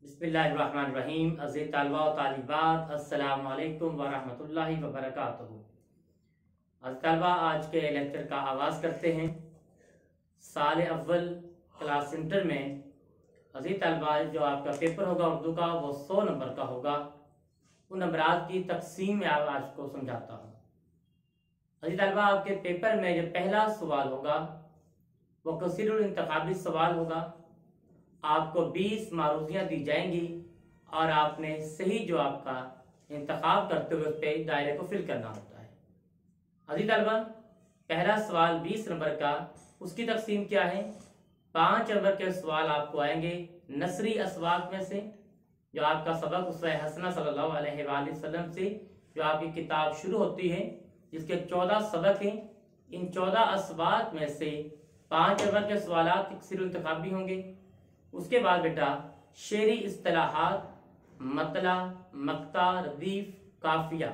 बिस्मिल्लाहिर्रहमानिर्रहीम। अज़ीज़ तलबा व तालिबात, अस्सलामु अलैकुम व रहमतुल्लाहि व बरकातुहू। तलबा, आज के लेक्चर का आगाज़ करते हैं। साल अव्वल क्लास इंटर में अज़ीज़ तलबा, जो आपका पेपर होगा उर्दू का, वो 100 नंबर का होगा। उन नंबरात की तकसीम में आज को समझाता हूँ। अज़ीज़ तलबा, आपके पेपर में जो पहला सवाल होगा वो कसीरुल इंतखाबी सवाल होगा। आपको 20 मारूजियाँ दी जाएंगी और आपने सही जवाब का इंतखाब करते हुए उस पर दायरे को फिल करना होता है। अज़ीज़ तलबा, पहला सवाल 20 नंबर का, उसकी तकसीम क्या है? 5 नंबर के सवाल आपको आएंगे नसरी अस्वाक में से, जो आपका सबक उसवे हसना सल्लल्लाहु अलैहि वसल्लम से जो आपकी किताब शुरू होती है, जिसके 14 सबक हैं। इन 14 अस्वाक में से 5 नंबर के सवाल तकसीरुल इंतखाबी होंगे। उसके बाद बेटा शेरी इस्तिलाहात, मतला, मक्ता, रदीफ, काफिया,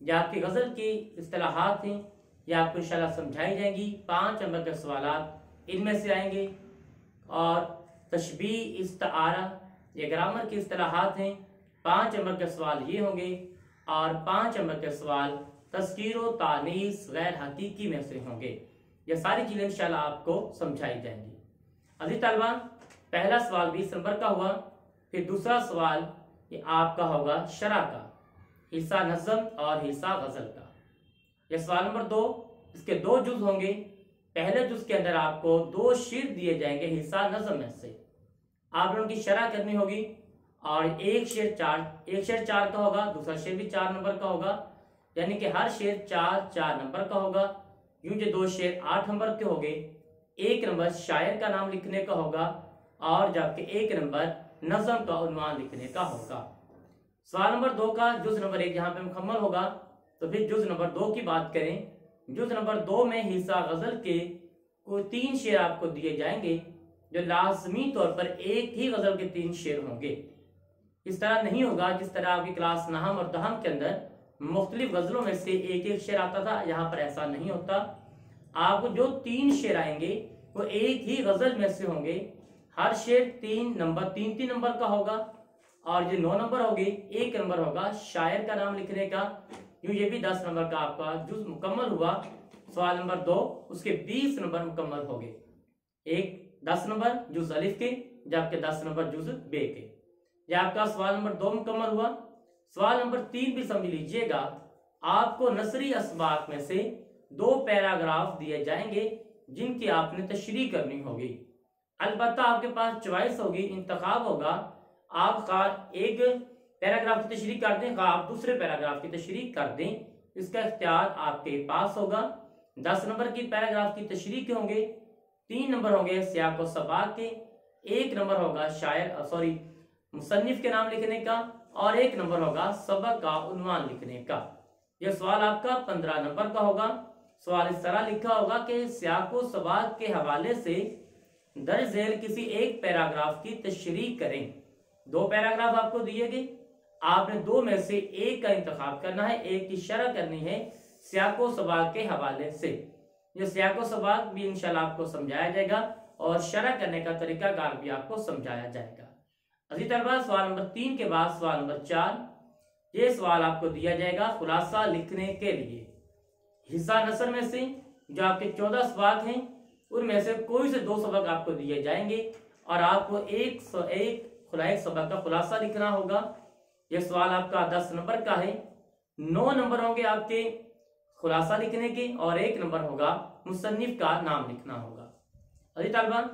ये आपकी गज़ल की इस्तिलाहात हैं। ये आपको इंशाल्लाह समझाई जाएंगी। 5 नंबर के सवाल इनमें से आएंगे। और तशबीह, इस्तारा, ये ग्रामर की इस्तिलाहात हैं। 5 नंबर के सवाल ये होंगे। और 5 नंबर के सवाल तस्कीर व तानीस गैर हकीकी में से होंगे। ये सारी चीज़ें इंशाल्लाह आपको समझाई जाएंगी। अज़ीज़ तलबा, पहला सवाल 20 नंबर का हुआ। फिर दूसरा सवाल ये आपका होगा शरा का, हिस्सा नज़म और हिस्सा गज़ल का। ये सवाल नंबर 2, इसके 2 जुज होंगे। पहले जुज के अंदर आपको 2 शेर दिए जाएंगे हिस्सा नज़म में से, आपने उनकी शरा करनी होगी। और एक शेर 4 का होगा, दूसरा शेर भी 4 नंबर का होगा, यानी कि हर शेर 4 नंबर का होगा। यूं जो 2 शेर 8 नंबर के होंगे। 1 नंबर शायर का नाम लिखने का होगा और जबकि 1 नंबर नज़म का उन्वान लिखने का होगा। सवाल नंबर 2 का जुज नंबर 1 यहाँ पे मुकम्मल होगा। तो फिर जुज नंबर 2 की बात करें। जुज नंबर 2 में हिस्सा गज़ल के कोई 3 शेर आपको दिए जाएंगे, जो लाजमी तौर पर एक ही गज़ल के 3 शेर होंगे। इस तरह नहीं होगा जिस तरह आपकी क्लास नहम और दहम के अंदर मुख्तलिफ गज़लों में से एक शेर आता था। यहाँ पर ऐसा नहीं होता। आपको जो 3 शेर आएंगे वो एक ही गज़ल में से होंगे। हर शेर 3 नंबर का होगा। और जो 9 नंबर होगी, 1 नंबर होगा शायर का नाम लिखने का। यूं ये भी 10 नंबर का आपका जुज मुकम्मल हुआ। सवाल नंबर 2, उसके 20 नंबर मुकम्मल हो गए। एक 10 नंबर जुज अलिफ के, जबकि 10 नंबर जुज बे के। यह आपका सवाल नंबर 2 मुकम्मल हुआ। सवाल नंबर 3 भी समझ लीजिएगा। आपको नसरी अस्बाक में से 2 पैराग्राफ दिए जाएंगे, जिनकी आपने तशरीह करनी होगी। अलबत्ता आपके पास चॉइस होगी, इंतखाब होगा। आप खा एक पैराग्राफ की तशरीह कर दें, खा आप दूसरे पैराग्राफ की तशरीह कर दें, इसका इख्तियार आपके पास होगा। 10 नंबर की पैराग्राफ की तशरीह के होंगे। 3 नंबर होंगे सियाक व सबाक के। 1 नंबर होगा मुसन्निफ के नाम लिखने का। और 1 नंबर होगा सबक का उन्वान लिखने का। यह सवाल आपका 15 नंबर का होगा। सवाल इस तरह लिखा होगा कि सियाक व सबाक के हवाले से दर्ज झेल किसी एक पैराग्राफ की तशरीह करें। 2 पैराग्राफ आपको दिए गए, आपने 2 में से एक का इंतखाब करना है, एक की शरह करनी है सियाको सबाक के हवाले से। ये सियाको सबाक भी इंशाल्लाह आपको समझाया जाएगा और शरह करने का तरीकाकार भी आपको समझाया जाएगा। अज़ीज़ तलबा, सवाल नंबर 3 के बाद सवाल नंबर 4, ये सवाल आपको दिया जाएगा खुलासा लिखने के लिए। हिस्सा नसर में से जो आपके 14 सवाल हैं, उनमें से कोई से 2 सबक आपको दिए जाएंगे और आपको एक सबक का खुलासा लिखना होगा। यह सवाल आपका 10 नंबर का है। 9 नंबर होंगे आपके खुलासा लिखने के और 1 नंबर होगा मुसन्निफ का नाम लिखना होगा। अज़ीज़ तलबा,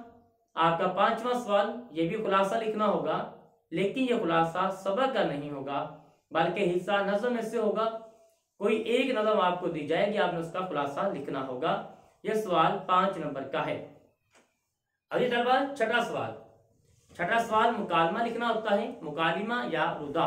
आपका 5वां सवाल ये भी खुलासा लिखना होगा, लेकिन यह खुलासा सबक का नहीं होगा, बल्कि हिस्सा नज़म में से होगा। कोई एक नज़म आपको दी जाएगी, आपने उसका खुलासा लिखना होगा। यह सवाल 5 नंबर का है। अभी तलबा, छठा सवाल मुकालमा लिखना होता है, मुकालिमा या रुदा।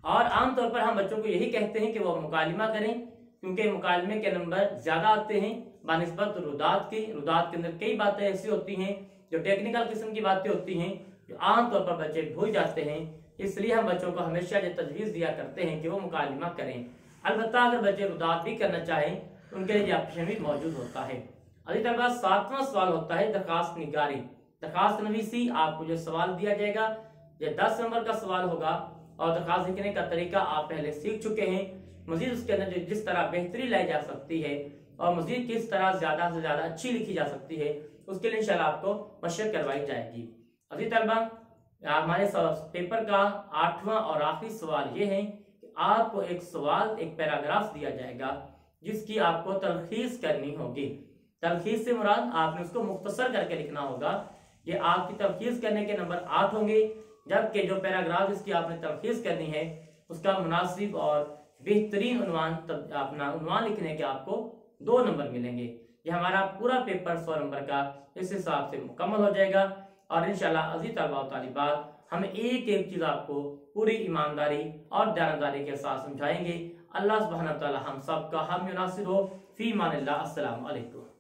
और आमतौर पर हम बच्चों को यही कहते हैं कि वो मुकालिमा करें, क्योंकि मुकालमे के नंबर ज्यादा आते हैं बानिस्बत रुदात के। रुदात के अंदर कई बातें ऐसी होती हैं जो टेक्निकल किस्म की बातें होती हैं, जो आमतौर पर बच्चे भूल जाते हैं। इसलिए हम बच्चों को हमेशा ये तजवीज़ दिया करते हैं कि वो मुकालिमा करें। अलबत्ता अगर बच्चे रुदात भी करना चाहें, उनके लिए ऑप्शन भी मौजूद होता है। अभी तलबा, 7वां सवाल होता है दरखास्त निगारी। दरखास्त नवीसी आपको जो सवाल दिया जाएगा ये 10 नंबर का सवाल होगा और दरखास्त लिखने का तरीका आप पहले सीख चुके हैं। मजीद उसके अंदर जिस तरह बेहतरी लाई जा सकती है और मजीद किस तरह ज्यादा से ज्यादा अच्छी लिखी जा सकती है उसके लिए इंशाल्लाह आपको मशक करवाई जाएगी। अभी तलबा हमारे पेपर का 8वां और आखिरी सवाल ये है कि आपको एक सवाल एक पैराग्राफ दिया जाएगा जिसकी आपको तलखीस करनी होगी। तलखीस से मुराद आपने उसको मुख्तसर करके लिखना होगा। ये आपकी तलखीस करने के नंबर 8 होंगे, जबकि जो पैराग्राफ इसकी आपने तलखीस करनी है उसका मुनासिब और बेहतरीन अपना उन्वान लिखने के आपको 2 नंबर मिलेंगे। ये हमारा पूरा पेपर 100 नंबर का इस हिसाब से मुकम्मल हो जाएगा और इंशाल्लाह अज़ीज़ तलबा व तालिबात हम एक एक चीज आपको पूरी ईमानदारी और दयानदारी के साथ समझाएंगे। अल्लाह सुब्हानहू व तआला हम सब का हम नासिर हो। फी मानिल्लाह। अस्सलामु अलैकुम।